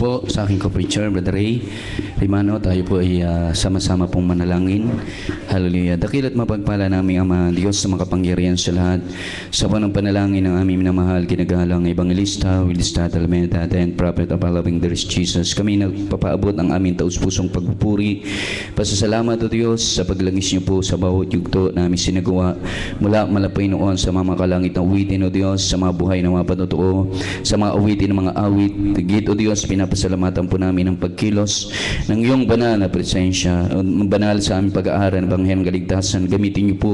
Po sa aking co-preacher, Brother Ray Rimano, tayo po ay sama-sama pong manalangin. Hallelujah. Dakila't mapagpala namin Ama Diyos sa makapangyarihan sa lahat. Sa panang panalangin ng aming minamahal, kinagalang Evangelista, Wilista Talameda, and Prophet of our loving there is Jesus. Kami nagpapaabot ng aming taus-pusong pagpupuri. Pasasalamat o Diyos sa paglangis niyo po sa bawat yugto na aming sinagawa. Mula malapay noon sa mga makalangit na awitin o Diyos, sa mga buhay na mga patotoo, sa mga awitin ng mga awit. Tigit o Diyos, pinapasalamatan po namin ang pagkilos ng iyong banal na presensya, banal sa aming pag-aaral ng Ebanghelyo ng Kaligtasan. Gamitin niyo po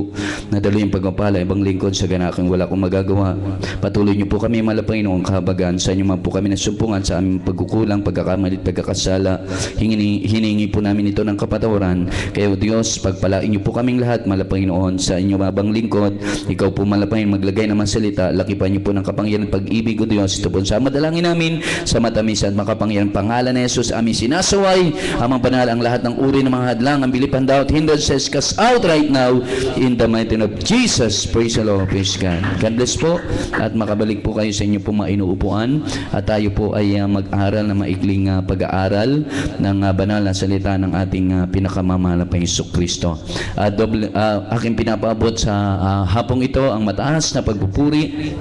na dalo yung pagpapala, ibang lingkod sa ganakang wala kong magagawa. Patuloy niyo po kami malapay noong kahabagan. Sa inyo man po kami nasumpungan sa aming pagkukulang, pagkakamalit, pagkakasala. Hiningi po namin ito ng kapatawaran. Kaya o Diyos, pagpalain niyo po kaming lahat malapay noon sa inyo mabang lingkod. Ikaw po malapay maglagay ng mga salita. Lakipan niyo po ng kapangyarihan pag-ibig o Diyos. Ito po sa madalangin namin sa matamis at makapangyarihan pangalan ni Jesus aming sinasaway. Amang banal ang lahat ng uri ng mga hadlang, ang bilipan daw at hindrance says cast out right now in the mighty name of Jesus. Praise the Lord. Praise God. God bless po at makabalik po kayo sa inyo po mga inuupuan at tayo po ay mag-aral na maikling pag-aaral ng banal na salita ng ating pinakamamahal na Hesus Kristo. Aking pinapaabot sa hapong ito ang mataas na pagpupuri,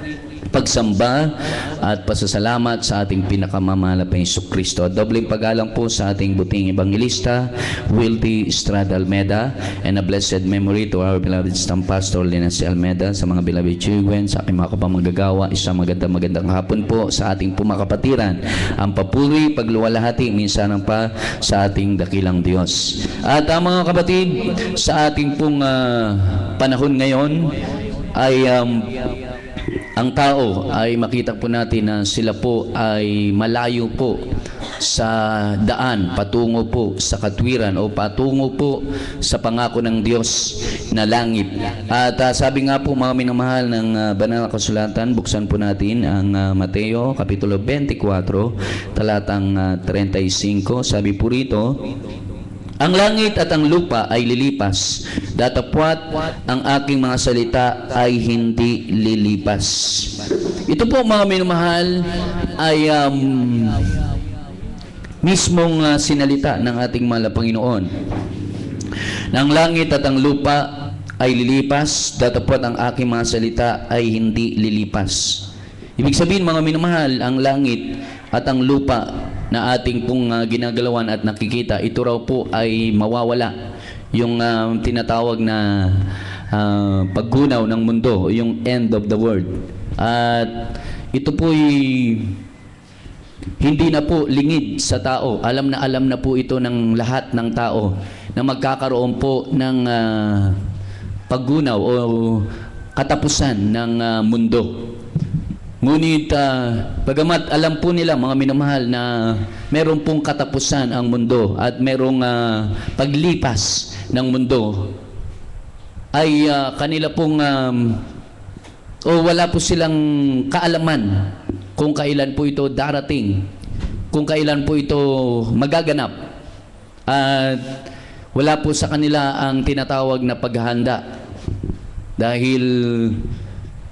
pagsamba at pasasalamat sa ating pinakamamahal na Hesus Kristo. Dobleng paggalang po sa ating buting Evangelista, Wilty Estrada Almeda, and a blessed memory to our beloved Stam Pastor Linus Almeda, sa mga beloved children, sa aking mga kapamagagawa. Isang magandang hapon po sa ating pumakapatiran. Ang papuri, pagluwalhati, minsan pa sa ating dakilang Diyos. At mga kapatid, sa ating pong panahon ngayon ay ang tao ay makita po natin na sila po ay malayo po sa daan patungo po sa katwiran o patungo po sa pangako ng Diyos na langit. At sabi nga po mga minamahal ng banal na kasulatan, buksan po natin ang Mateo kapitulo 24 talatang 35. Sabi po rito, ang langit at ang lupa ay lilipas, datapwat ang aking mga salita ay hindi lilipas. Ito po mga minamahal ay mismong sinalita ng ating mahal na Panginoon. Ang langit at ang lupa ay lilipas, datapwat ang aking mga salita ay hindi lilipas. Ibig sabihin mga minamahal, ang langit at ang lupa na ating pong ginagalawan at nakikita, ito raw po ay mawawala. Yung tinatawag na paggunaw ng mundo, yung end of the world. At ito po hindi na po lingid sa tao. Alam na po ito ng lahat ng tao na magkakaroon po ng paggunaw o katapusan ng mundo. Ngunit bagamat alam po nila mga minamahal na meron pong katapusan ang mundo at merong paglipas ng mundo, ay kanila pong wala po silang kaalaman kung kailan po ito darating, kung kailan po ito magaganap, at wala po sa kanila ang tinatawag na paghahanda dahil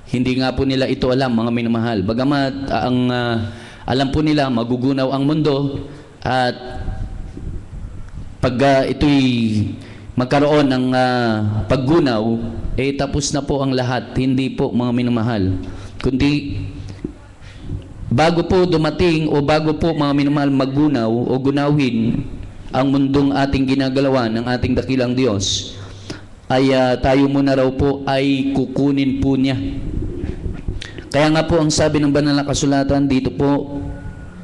hindi nga po nila ito alam mga minamahal. Bagamat ang alam po nila magugunaw ang mundo at pag ito'y magkaroon ng paggunaw, tapos na po ang lahat. Hindi po mga minamahal. Kundi bago po dumating o bago po mga minamahal maggunaw o gunawin ang mundong ating ginagalawan ng ating dakilang Diyos, ay tayo muna raw po ay kukunin po niya. Kaya nga po ang sabi ng banal na kasulatan dito po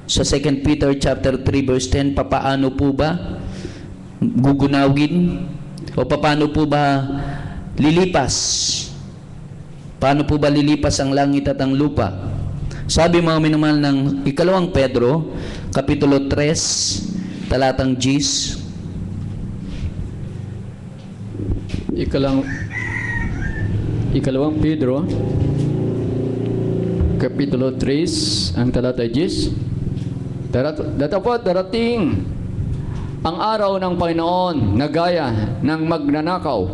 sa 2 Peter chapter 3 verse 10, papaano po ba gugunawin o paano po ba lilipas? Paano po ba lilipas ang langit at ang lupa? Sabi mga minamahal ng ikalawang Pedro kapitulo 3 talatang 10. Ikalawang Pedro kapitulo 3 ang talata 10. Datapwat darating ang araw ng Panginoon na gaya ng magnanakaw,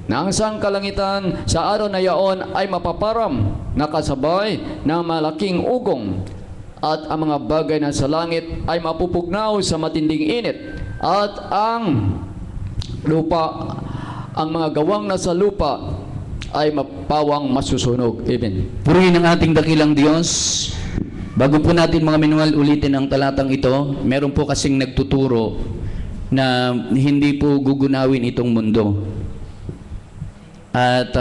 na ang sangkalangitan sa araw na yaon ay mapaparam na kasabay ng malaking ugong, at ang mga bagay na sa langit ay mapupugnaw sa matinding init, at ang lupa, ang mga gawang nasa lupa ay mapawang masusunog. Amen. Purihin ang ating dakilang Diyos. Bago po natin mga minual ulitin ang talatang ito, meron po kasing nagtuturo na hindi po gugunawin itong mundo. At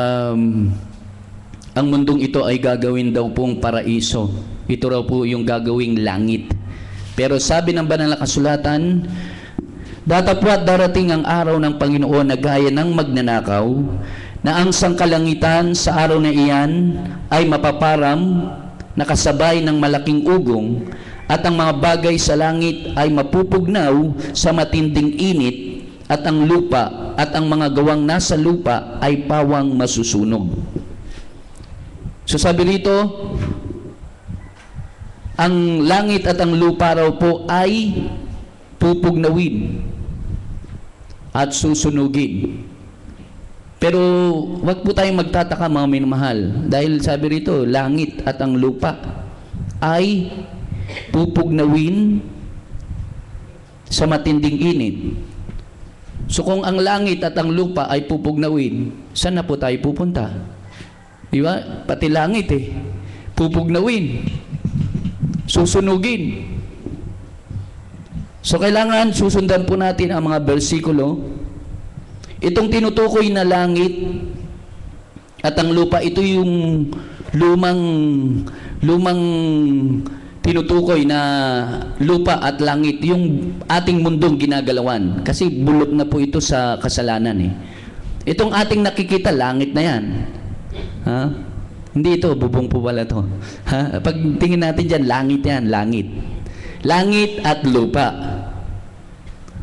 ang mundong ito ay gagawin daw pong paraiso. Ito raw po yung gagawing langit. Pero sabi ng banal na kasulatan, datapwat darating ang araw ng Panginoon na gaya ng magnanakaw, na ang sangkalangitan sa araw na iyan ay mapaparam, nakasabay ng malaking ugong, at ang mga bagay sa langit ay mapupugnaw sa matinding init, at ang lupa at ang mga gawang nasa lupa ay pawang masusunog. So sabi rito, ang langit at ang lupa raw po ay pupugnawin at susunugin. Pero wag po tayong magtataka mga minamahal, dahil sabi rito, langit at ang lupa ay pupugnawin sa matinding init. So kung ang langit at ang lupa ay pupugnawin, saan na po tayo pupunta? Di ba? Pati langit pupugnawin, susunugin. So kailangan susundan po natin ang mga bersikulo. Itong tinutukoy na langit at ang lupa, ito yung lumang tinutukoy na lupa at langit, yung ating mundong ginagalawan. Kasi bulot na po ito sa kasalanan Itong ating nakikita, langit na yan. Ha? Hindi ito, bubong po pala ito. Ha? Pag tingin natin dyan, langit yan, langit. Langit at lupa.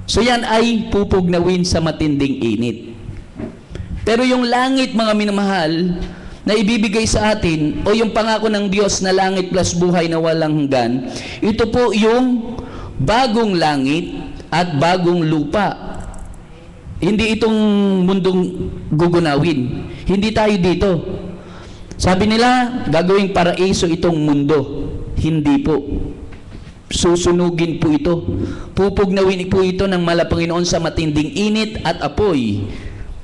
So yan ay pupugnawin sa matinding init. Pero yung langit, mga minamahal, na ibibigay sa atin, o yung pangako ng Diyos na langit plus buhay na walang hanggan, ito po yung bagong langit at bagong lupa. Hindi itong mundong gugunawin. Hindi tayo dito. Sabi nila, gagawing paraiso itong mundo. Hindi po. Susunugin po ito. Pupugnawin po ito ng Malapanginoon sa matinding init at apoy.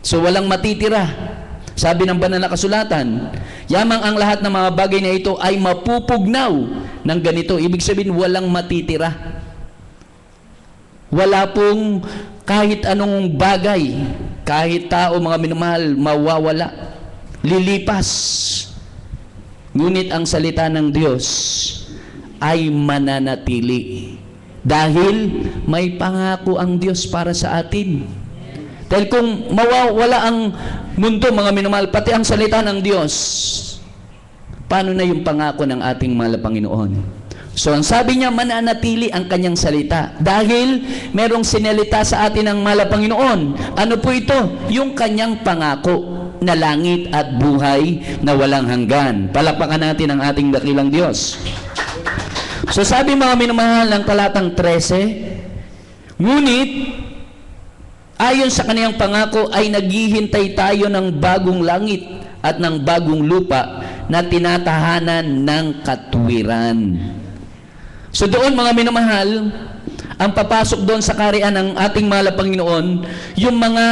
So walang matitira. Sabi ng banal na kasulatan, yamang ang lahat ng mga bagay na ito ay mapupugnaw ng ganito. Ibig sabihin, walang matitira. Wala pong kahit anong bagay, kahit tao, mga minamahal, mawawala. Lilipas. Ngunit ang salita ng Diyos ay mananatili. Dahil may pangako ang Diyos para sa atin. Dahil kung mawawala ang mundo, mga minamahal, pati ang salita ng Diyos, paano na yung pangako ng ating mahal na Panginoon? So ang sabi niya, mananatili ang kanyang salita. Dahil merong sinalita sa atin ng mahal na Panginoon. Ano po ito? Yung kanyang pangako na langit at buhay na walang hanggan. Palakpakan natin ang ating dakilang Diyos. So sabi mga minamahal ng talatang 13, ngunit ayon sa kaniyang pangako ay naghihintay tayo ng bagong langit at ng bagong lupa na tinatahanan ng katwiran. So doon mga minamahal, ang papasok doon sa kaharian ng ating mahal na Panginoon, yung mga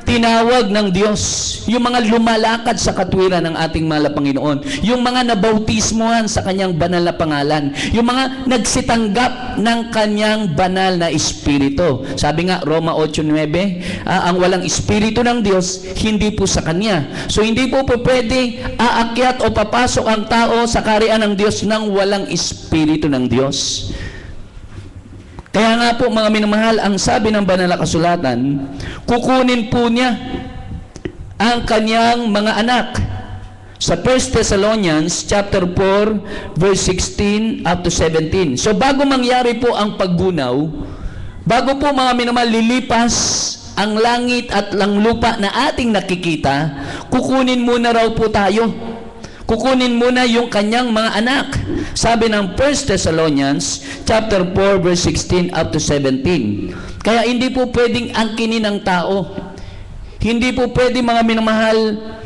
tinawag ng Diyos, yung mga lumalakad sa katwiran ng ating mahal na Panginoon, yung mga nabautismuhan sa kanyang banal na pangalan, yung mga nagsitanggap ng kanyang banal na espiritu. Sabi nga, Roma 8:9, ang walang espiritu ng Diyos, hindi po sa kanya. So hindi po pwede aakyat o papasok ang tao sa kaharian ng Diyos nang walang espiritu ng Diyos. Kaya nga po mga minamahal, ang sabi ng banal na kasulatan, kukunin po niya ang kanyang mga anak. Sa 1 Thessalonians chapter 4 verse 16 up to 17. So bago mangyari po ang paggunaw, bago po mga minamahal lilipas ang langit at ang lupa na ating nakikita, kukunin muna raw po tayo. Kukunin muna yung kanyang mga anak. Sabi ng 1 Thessalonians chapter 4 verse 16 up to 17. Kaya hindi po pwedeng angkinin ng tao. Hindi po pwede mga minamahal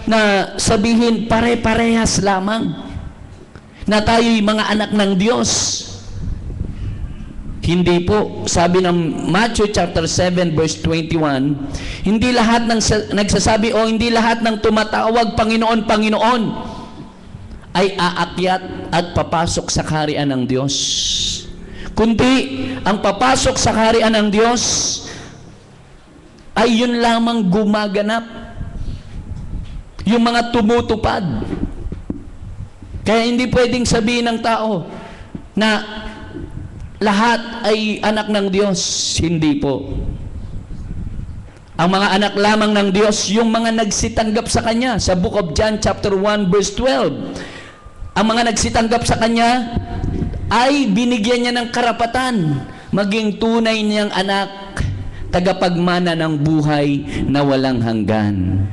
na sabihin pare-parehas lamang. na tayo'y mga anak ng Diyos. Hindi po. Sabi ng Matthew chapter 7 verse 21, hindi lahat ng nagsasabi o hindi lahat ng tumatawag Panginoon, Panginoon ay aakyat at papasok sa kaharian ng Diyos. Kundi ang papasok sa kaharian ng Diyos ay yun lamang gumaganap. Yung mga tumutupad. Kaya hindi pwedeng sabihin ng tao na lahat ay anak ng Diyos. Hindi po. Ang mga anak lamang ng Diyos, yung mga nagsitanggap sa Kanya. Sa Book of John chapter 1 verse 12, ang mga nagsitanggap sa Kanya ay binigyan niya ng karapatan maging tunay niyang anak, tagapagmana ng buhay na walang hanggan.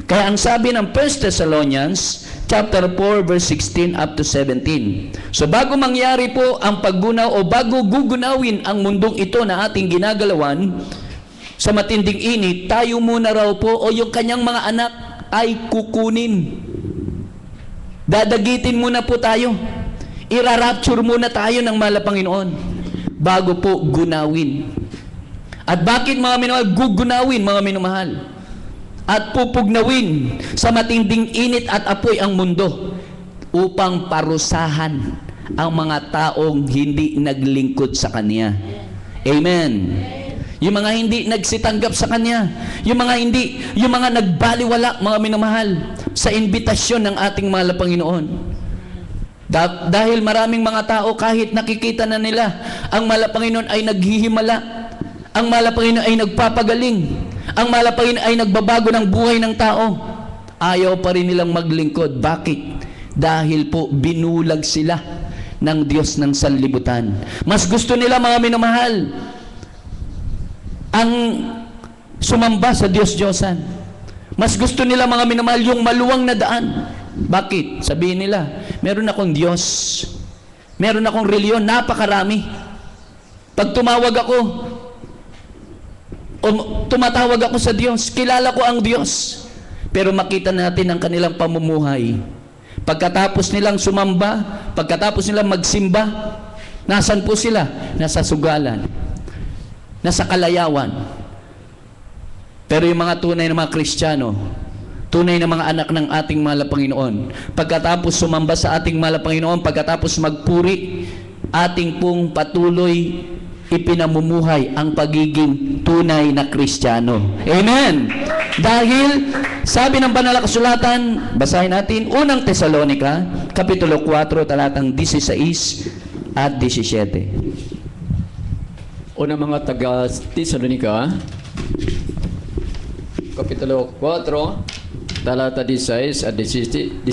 Kaya ang sabi ng 1 Thessalonians chapter 4 verse 16 up to 17. So bago mangyari po ang paggunaw o bago gugunawin ang mundong ito na ating ginagalawan sa matinding init, tayo muna raw po o yung kanyang mga anak ay kukunin. Dadagitin muna po tayo. Irarapture muna tayo ng mahal na Panginoon bago po gunawin. At bakit mga minamahal gugunawin mga minamahal? At pupugnawin sa matinding init at apoy ang mundo upang parusahan ang mga taong hindi naglingkod sa Kanya. Amen. Yung mga hindi nagsitanggap sa Kanya, yung mga nagbaliwala mga minamahal sa imbitasyon ng ating mahal na Panginoon. Dahil maraming mga tao kahit nakikita na nila ang mahal na Panginoon ay naghihimala, ang mahal na Panginoon ay nagpapagaling, ang mahal na Panginoon ay nagbabago ng buhay ng tao, ayaw pa rin nilang maglingkod. Bakit? Dahil po binulag sila ng Diyos ng sanlibutan. Mas gusto nila mga minamahal ang sumamba sa Diyos-Diyosan. Mas gusto nila mga minamahal yung maluwang na daan. Bakit? Sabihin nila, meron akong Diyos, meron akong reliyon, napakarami. Pag tumawag ako o tumatawag ako sa Diyos, kilala ko ang Diyos. Pero makita natin ang kanilang pamumuhay. Pagkatapos nilang sumamba, pagkatapos nilang magsimba, nasan po sila? Nasa sugalan, nasa kalayawan. Pero yung mga tunay na mga Kristiyano, tunay na mga anak ng ating mahal na Panginoon, pagkatapos sumamba sa ating mahal na Panginoon, pagkatapos magpuri, ating pong patuloy ipinamumuhay ang pagiging tunay na Kristiyano. Amen! Dahil, sabi ng banal na kasulatan, basahin natin, unang Tesalonica, kapitulo 4, talatang 16 at 17. Una mga taga Tesalonica, kapitulo 4, talata 16 at 17.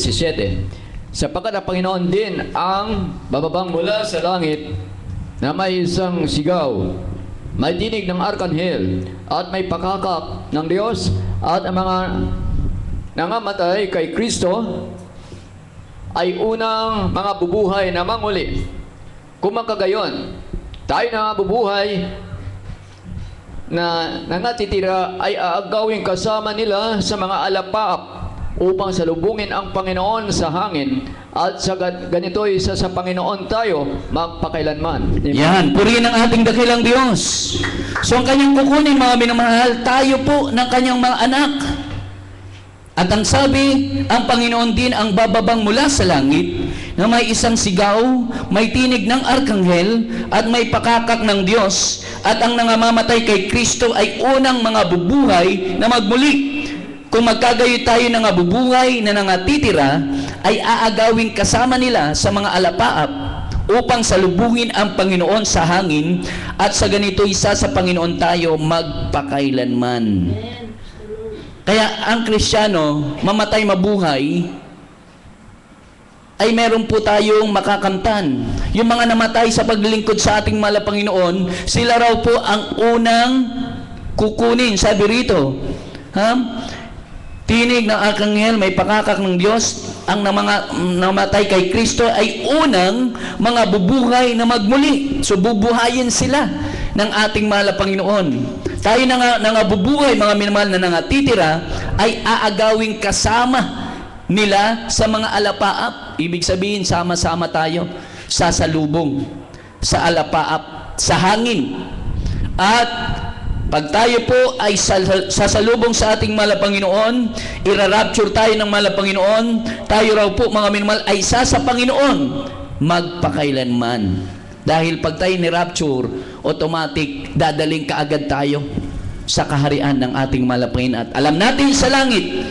Sapagkat ang Panginoon din ang bababang mula sa langit na may isang sigaw, may dinig ng arkanghel, at may pakakak ng Diyos, at ang mga nangamatay kay Kristo ay unang mga bubuhay na manguli. Kung magkagayon, tayo na bubuhay na nangatitira ay aagawin kasama nila sa mga alapaap upang salubungin ang Panginoon sa hangin, at sa ganito isa sa Panginoon tayo magpakailanman. Amen. Yan, purihin ang ating dakilang Diyos. So ang kanyang kukunin mga minamahal, tayo po ng kanyang mga anak. At ang sabi, ang Panginoon din ang bababang mula sa langit, na may isang sigaw, may tinig ng arkanghel, at may pakakak ng Diyos, at ang nangamamatay kay Kristo ay unang mga bubuhay na magmuli. Kung magkagayo tayo ng bubuhay na nangatitira, ay aagawin kasama nila sa mga alapaap upang salubungin ang Panginoon sa hangin, at sa ganito isa sa Panginoon tayo magpakailanman. Kaya ang Kristiyano, mamatay mabuhay, ay meron po tayong makakamtan. Yung mga namatay sa paglilingkod sa ating mahal na Panginoon, sila raw po ang unang kukunin. Sabi rito, tinig ng arkanghel, may pakakak ng Diyos, ang mga namatay kay Kristo ay unang mga bubuhay na magmuli. So bubuhayin sila ng ating mahal na Panginoon. Tayo na bubuhay, mga minamahal na nangatitira, ay aagawing kasama nila sa mga alapaap Ibig sabihin, sama-sama tayo sasalubong sa alapaap, sa hangin. At pag tayo po ay sasalubong sa ating mahal na Panginoon, irarapture tayo ng mahal na Panginoon, tayo raw po mga minamahal ay isa sa Panginoon magpakailanman. Dahil pag tayo ni-rapture, automatic dadaling kaagad tayo sa kaharian ng ating mahal na Panginoon. At alam natin sa langit,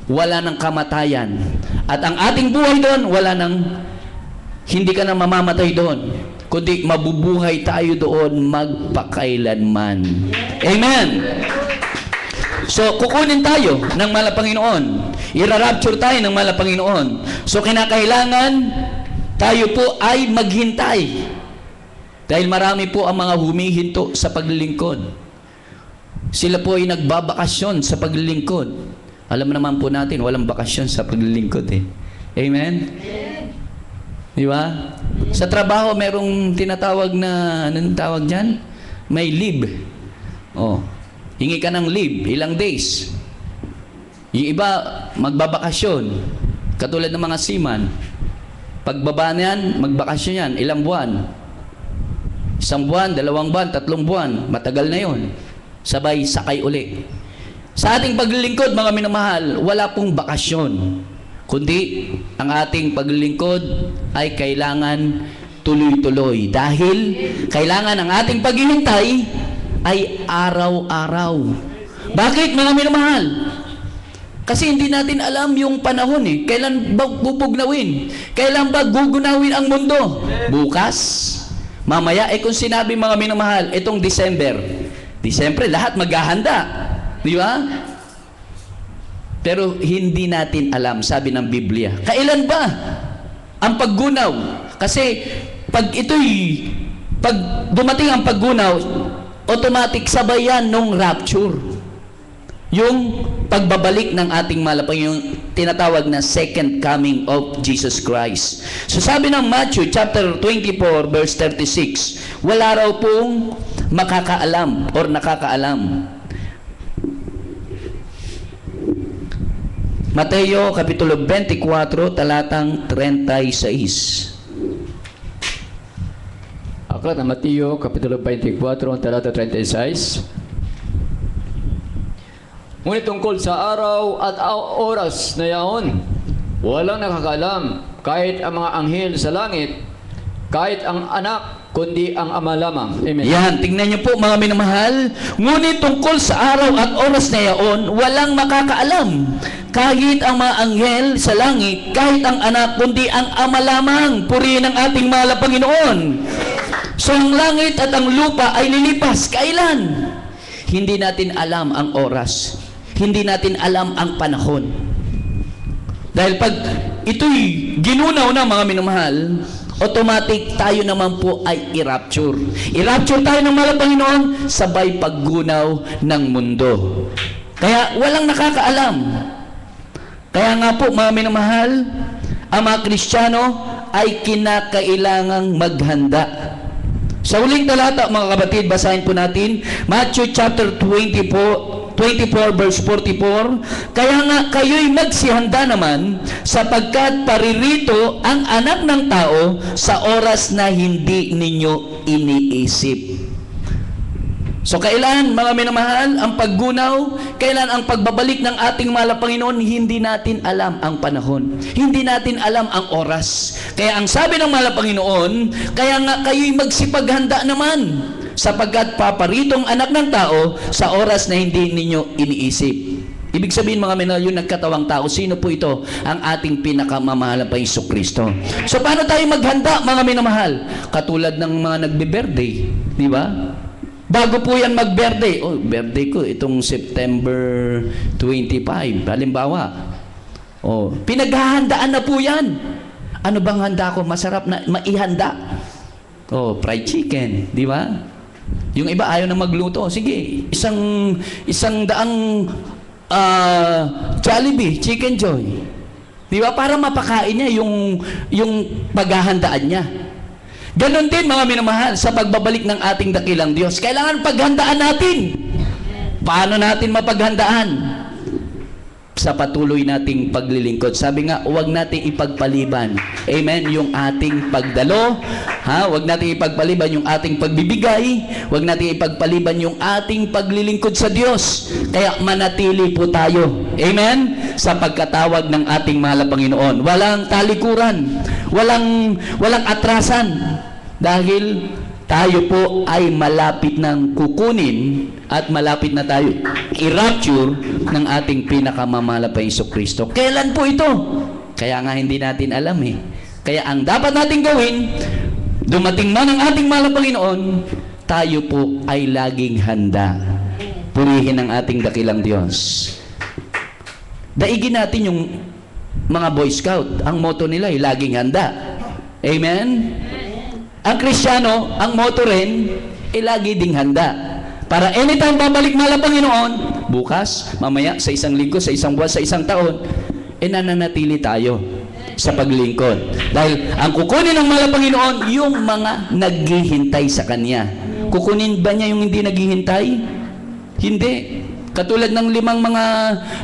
wala ng kamatayan. At ang ating buhay doon, hindi ka na mamamatay doon, kundi mabubuhay tayo doon magpakailanman. Amen! So, kukunin tayo ng mahal na Panginoon. Irarapture tayo ng mahal na Panginoon. So, kinakailangan tayo po ay maghintay. Dahil marami po ang mga humihinto sa paglilingkod. Sila po ay nagbabakasyon sa paglilingkod. Alam naman po natin, walang bakasyon sa paglilingkod eh. Amen? Di ba? Sa trabaho, merong tinatawag na, anong tawag dyan? May leave. Oh, hingi ka ng leave, ilang days. Yung iba, magbabakasyon. Katulad ng mga seaman. Pagbaba niyan, magbakasyon yan, ilang buwan. 1 buwan, 2 buwan, 3 buwan, matagal na yon. Sabay sakay uli. Sa ating paglilingkod, mga minamahal, wala pong bakasyon. Kundi, ang ating paglilingkod ay kailangan tuloy-tuloy. Dahil, kailangan ang ating paghihintay ay araw-araw. Bakit, mga minamahal? Kasi hindi natin alam yung panahon eh. Kailan ba bubugnawin? Kailan ba gugunawin ang mundo? Bukas? Mamaya, kung sinabi mga minamahal, itong December, lahat maghahanda. Di ba? Pero hindi natin alam, sabi ng Biblia. Kailan ba ang paggunaw? Kasi pag dumating ang paggunaw, automatic sabay yan nung rapture. Yung pagbabalik ng ating malapang, yung tinatawag na second coming of Jesus Christ. So sabi ng Matthew chapter 24 verse 36, wala raw pong makakaalam or nakakaalam. Mateo kapitulo 24 talatang 36. Aklat ng Mateo kapitulo 24 talata 36. Ngunit tungkol sa araw at oras na yaon, walang nakakaalam, kahit ang mga anghel sa langit, kahit ang anak, kundi ang ama lamang. Amen. Yan, tingnan niyo po mga minamahal. Ngunit tungkol sa araw at oras na yaon, walang makakaalam, kahit ang mga anghel sa langit, kahit ang anak, kundi ang ama lamang. Purihin ang ating mahal na Panginoon. So ang langit at ang lupa ay lilipas. Kailan? Hindi natin alam ang oras. Hindi natin alam ang panahon. Dahil pag ito'y ginunaw na mga minamahal, automatic tayo naman po ay i-rapture. I-rapture tayo ng mahal na Panginoon, sabay paggunaw ng mundo. Kaya walang nakakaalam. Kaya nga po mga minamahal, ang mga Kristiyano ay kinakailangang maghanda. Sa huling talata mga kapatid, basahin po natin Matthew chapter 24 verse 44. Kaya nga kayo'y magsihanda naman, sapagkat paririto ang anak ng tao sa oras na hindi ninyo iniisip. So kailan mga minamahal ang paggunaw, kailan ang pagbabalik ng ating mahal na Panginoon, hindi natin alam ang panahon. Hindi natin alam ang oras. Kaya ang sabi ng mahal na Panginoon, kaya nga kayo'y magsipaghanda naman, sapagkat paparitong anak ng tao sa oras na hindi ninyo iniisip. Ibig sabihin mga minamahal, yung nagkatawang tao, sino po ito? Ang ating pinakamamahal pa Jesucristo. So paano tayo maghanda mga minamahal? Katulad ng mga nagbe-birthday, di ba? Bago po yan mag-birthday, birthday ko itong September 25, halimbawa. Pinaghahandaan na po yan. Ano bang handa ko? Masarap na maihanda. Fried chicken, di ba? Yung iba ayaw na magluto. Sige, isang daang Jollibee, Chicken Joy. Di ba? Para mapakain niya yung paghahandaan niya. Ganon din mga minamahal sa pagbabalik ng ating dakilang Diyos. Kailangan paghandaan natin. Paano natin mapaghandaan? sa patuloy nating paglilingkod. Sabi nga, huwag nating ipagpaliban. Amen? Yung ating pagdalo, huwag nating ipagpaliban yung ating pagbibigay, huwag nating ipagpaliban yung ating paglilingkod sa Diyos. Kaya manatili po tayo. Amen? Sa pagkatawag ng ating mahal na Panginoon. Walang talikuran, walang atrasan. Dahil tayo po ay malapit ng kukunin at malapit na tayo i-rapture ng ating pinakamamahal na Jesucristo. Kailan po ito? Kaya nga hindi natin alam eh. Kaya ang dapat natin gawin, dumating man ang ating mahal na Panginoon, tayo po ay laging handa. Purihin ang ating dakilang Diyos. Daigin natin yung mga Boy Scout. Ang motto nila ay laging handa. Amen? Ang Kristiyano, ang motto rin, ay lagi ding handa. Para anytime babalik mahal ang Panginoon, bukas, mamaya, sa isang linggo, sa isang buwan, sa isang taon, nananatili tayo sa paglingkod. Dahil ang kukunin ng mahal ang Panginoon, yung mga naghihintay sa Kanya. Kukunin ba niya yung hindi naghihintay? Hindi. Katulad ng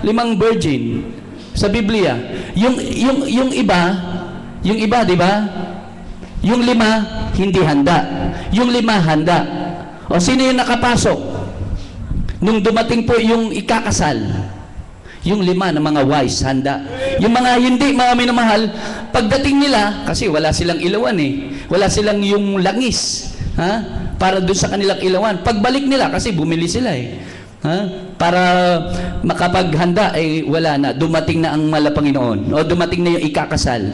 limang virgin sa Biblia. Yung iba, di ba? Yung 5, hindi handa. Yung 5, handa. O sino yung nakapasok? Nung dumating po yung ikakasal, yung 5 na mga wise, handa. Yung mga hindi, mga minamahal, pagdating nila, kasi wala silang ilawan eh. Wala silang yung langis. Para doon sa kanilang ilawan. Pagbalik nila, kasi bumili sila eh. Para makapaghanda, wala na. Dumating na ang mahal na Panginoon. O dumating na yung ikakasal.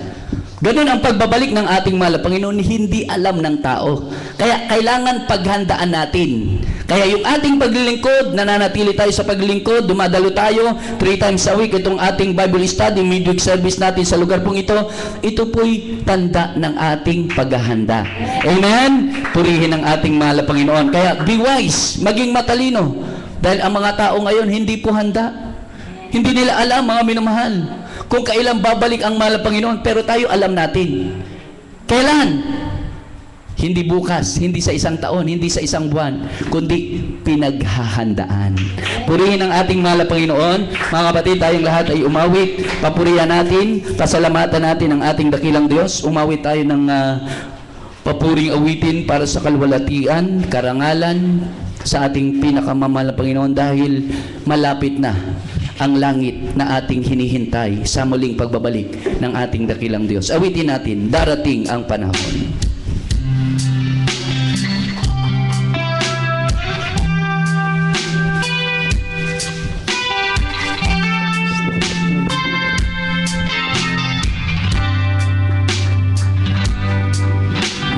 Ganun ang pagbabalik ng ating mahal na Panginoon, hindi alam ng tao. Kaya kailangan paghandaan natin. Kaya yung ating paglilingkod, nananatili tayo sa paglilingkod, dumadalo tayo 3 times a week, itong ating Bible study, midweek service natin sa lugar pong ito po'y tanda ng ating paghahanda. Amen? Purihin ang ating mahal na Panginoon. Kaya be wise, maging matalino. Dahil ang mga tao ngayon, hindi po handa. Hindi nila alam, mga minamahal, kung kailan babalik ang mahal na Panginoon, pero tayo alam natin. Kailan? Hindi bukas, hindi sa isang taon, hindi sa isang buwan, kundi pinaghahandaan. Purihin ang ating mahal na Panginoon. Mga kapatid, tayong lahat ay umawit. Papurihan natin, pasalamatan natin ang ating dakilang Diyos. Umawit tayo ng papuring awitin para sa kalwalatian, karangalan, sa ating pinakamamahal na Panginoon, dahil malapit na ang langit na ating hinihintay sa muling pagbabalik ng ating dakilang Diyos. Awitin natin, darating ang panahon.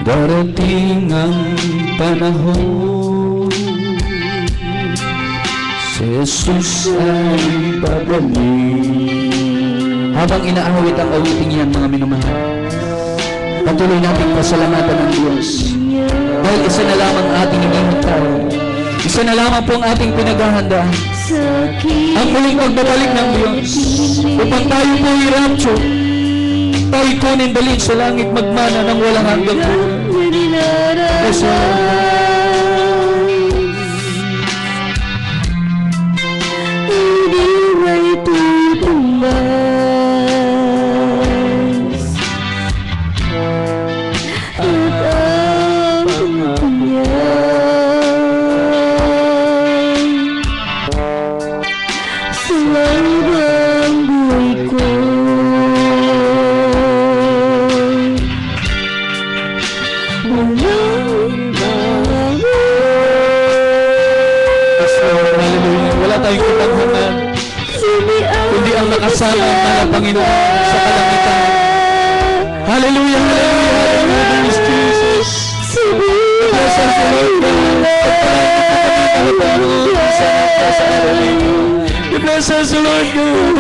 Darating ang panahon, si Jesus ay babalik. Habang inaawit ang awiting yan, mga minamahal, patuloy natin pasalamatan ng Diyos. Dahil isa na lamang ating hinihintay. Isa na lamang po ang ating pinaghahandaan. Ang muling pagbabalik ng Diyos. Upang tayo po i-rapture. Tayo kunin dalhin sa langit, magmana ng walang hanggang buhay. Kasi kasama ang mahal na Panginoon sa kalangitan. Hallelujah, hallelujah, hallelujah, Jesus. Blessed the Lord God. Blessed the Lord God.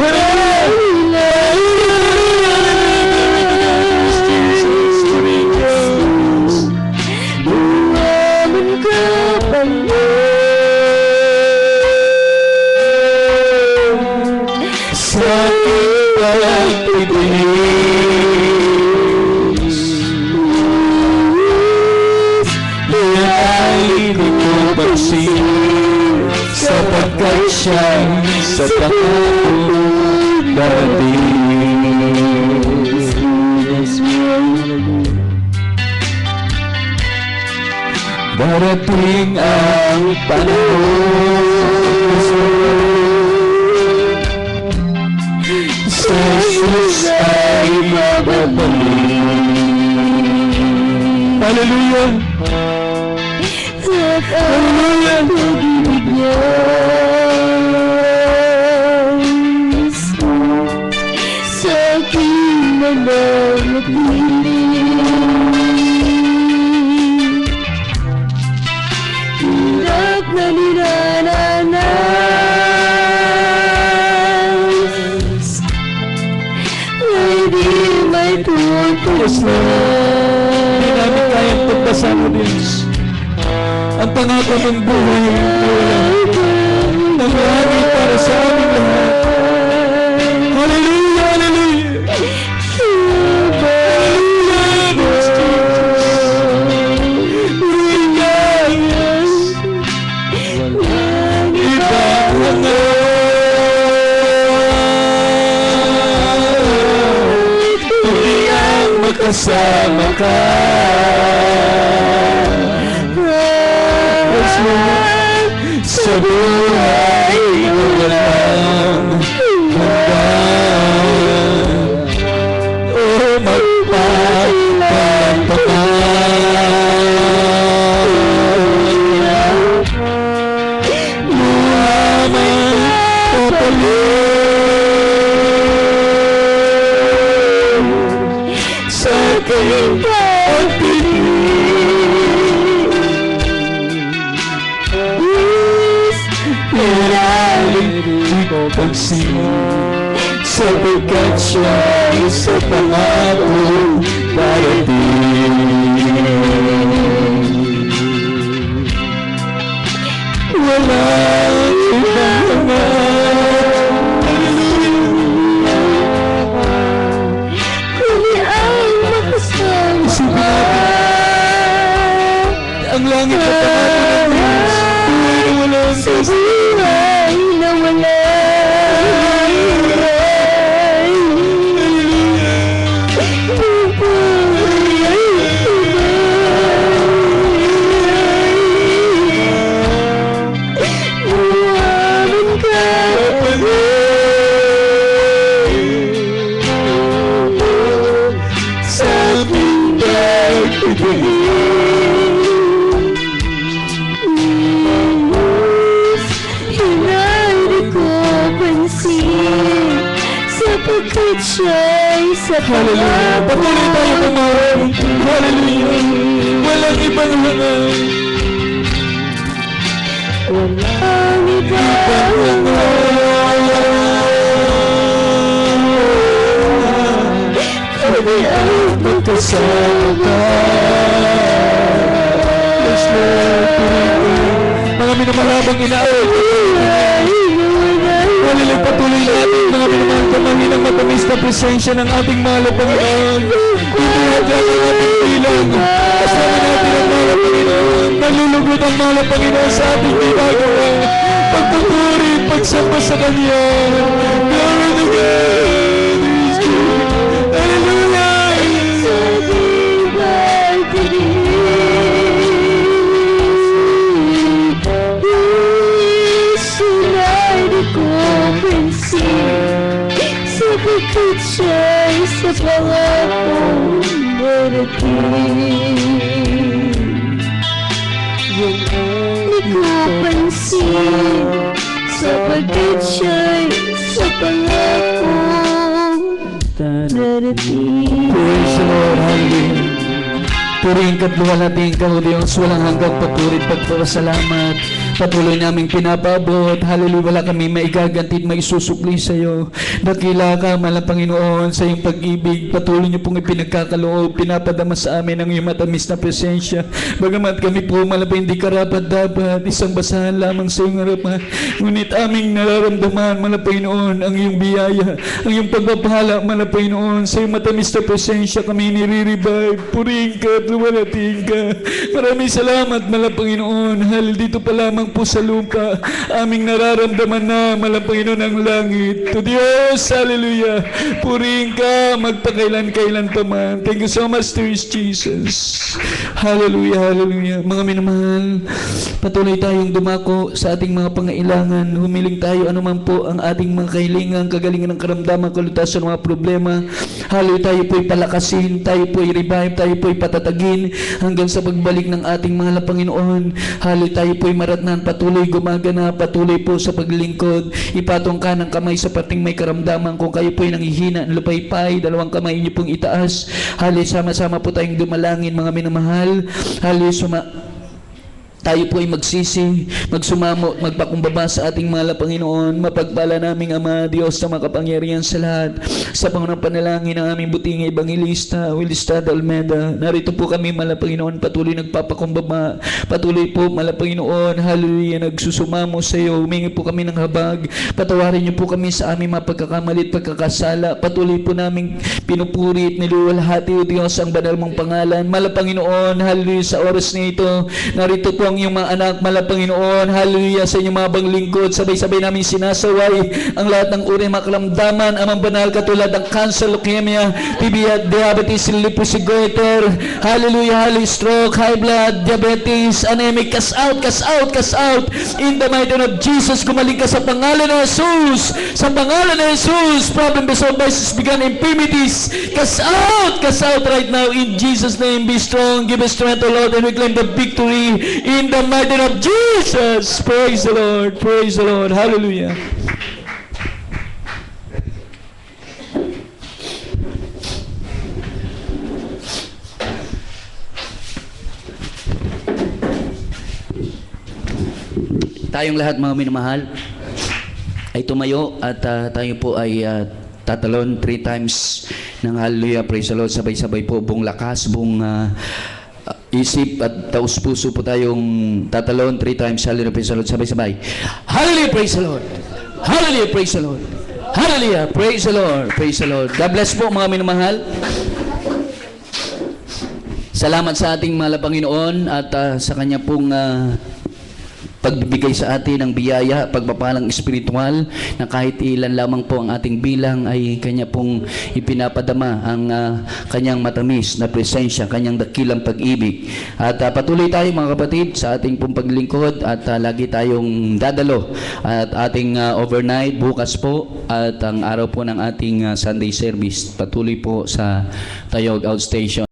Sapagkat siya'y sa pangako Darating ang panahon sa Jesus ay mababalik. Hallelujah! Hallelujah! Sa aking mananatili, hirap na ninananas ay di may tutulas na. Hindi namin kayang pagpasan mo, Diyos. Ang pangako ng buhay nangyari para sa aming lahat. Hallelujah! Hallelujah! Kasama ka sa buhay na walang hanggan. O magpapagpapalit Muhammad papalit sa aking sapagkat siya sa pangako darating. Walang ibang kundi ang makasama ka. ang langit at pangako ng Diyos. Sa buhay na walang sapagkat siya'y sa Hallelujah! Patuloy tayo kumain. Hallelujah! Walang ibang hangal. walang ibang kundi ang Magkasama ka. Yes, Lord. Mga minamahabang inaawit. Hallelujah! Patuloy natin mga minamahal kamangin ang matamis na presensya ng ating mahal na Panginoon. Ituhag lang ang ating bilang. Kasama natin ang mahal na Panginoon. Nalulugod ang mahal na Panginoon sa ating ginagawa. Pagpupuri, pagsamba sa Kanya. Glory to God. Hallelujah! sapagkat siya'y sa pangakong darating. Di ko pansin sapagkat siya'y sa pangakong darating. Praise the Lord, hallelujah. Purihin ka't luwalhatiin ka, O Diyos, walang hanggang patuloy pagpapasalamat. Patuloy naming pinapabot. Hallelujah, wala kami maigaganti at maisusukli sa iyo. Dakila ka, mahal na Panginoon, sa iyong pag-ibig. Patuloy niyo pong ipinagkakaloob, pinapadama sa amin ang iyong matamis na presensya. Bagamat kami po, mahal na hindi karapat-dapat, isang basahan lamang sa iyong harapan. Ngunit aming nararamdaman, mahal na Panginoon, ang iyong biyaya, ang iyong pagpapahala, mahal na Panginoon, sa iyong matamis na presensya kami nire-revive. Purihin ka at luwalhatiin ka. Maraming salamat, mahal na Panginoon. Dito pa lamang lamang po sa lupa, aming nararamdaman na malang Panginoon ang langit. To Diyos, hallelujah. Purihin ka, magpakailan-kailan pa man. Thank you so much, dear Jesus. Hallelujah, hallelujah. Mga minamahal, patuloy tayong dumako sa ating mga pangailangan. Humiling tayo anuman po ang ating mga kahilingan, kagalingan ng karamdaman, kalutasan ng mga problema. Hallelujah, tayo po'y palakasin, tayo po'y revive, tayo po'y patatagin hanggang sa pagbalik ng ating mahal na Panginoon. Hallelujah, tayo po'y maratnan, patuloy gumagana, patuloy po sa paglingkod. Ipatong ka ng kamay sa parting may karamdaman. Kung kayo po'y nanghihina, lupaypay, dalawang kamay niyo pong itaas. Hallelujah, sama-sama po tayong dumalangin, mga minamahal. Hallelujah, tayo po ay magsisi, magsumamo, magpakumbaba sa ating mahal na Panginoon. Mapagpala naming Ama, Diyos na makapangyarihan sa lahat. Sa pangunang panalangin ng aming buting Evangelista, Wilistad Almeda, narito po kami, mahal na Panginoon, patuloy nagpapakumbaba. Patuloy po, mahal na Panginoon, hallelujah, nagsusumamo sa iyo. Humingi po kami ng habag. Patawarin niyo po kami sa aming mga pagkakamali at pagkakasala. Patuloy po naming pinupuri at niluwalhati, O Diyos, ang banal mong pangalan. Mahal na Panginoon, hallelujah, sa oras na ito, narito po ang iyong mga anak, mahal na Panginoon, hallelujah, sa inyong mga banglingkod, sabay-sabay namin sinasaway ang lahat ng uri mga kalamdaman, amang banal katulad ng cancer, leukemia, TB, diabetes, lupus, goiter, hallelujah, hallelujah, stroke, high blood, diabetes, anemic, cast out, cast out, cast out, in the mighty name of Jesus. Gumaling ka sa pangalan ng Jesus, sa pangalan ng Jesus. Problem resolved, vices begun, infirmities, cast out right now in Jesus' name. Be strong, give us strength, O Lord, and we claim the victory in the mighty name of Jesus. Praise the Lord. Praise the Lord. Hallelujah. Tayong lahat, mga minamahal, ay tumayo at tayo po ay tatalon 3 times ng hallelujah, praise the Lord. Sabay-sabay po, buong lakas, buong isip at taos puso po tayong tatalon 3 times. Hallelujah, praise the Lord. Sabay-sabay. Hallelujah, praise the Lord. Hallelujah, praise the Lord. Hallelujah, praise the Lord. Praise the Lord. God bless po, mga minamahal. Salamat sa ating mahal na Panginoon at sa kanya pong pagbibigay sa atin ng biyaya, pagpapalang espiritual na kahit ilan lamang po ang ating bilang ay kanya pong ipinapadama ang kanyang matamis na presensya, kanyang dakilang pag-ibig. At patuloy tayo, mga kapatid, sa ating pong paglingkod at lagi tayong dadalo at ating overnight bukas po at ang araw po ng ating Sunday service patuloy po sa Tayog Outstation.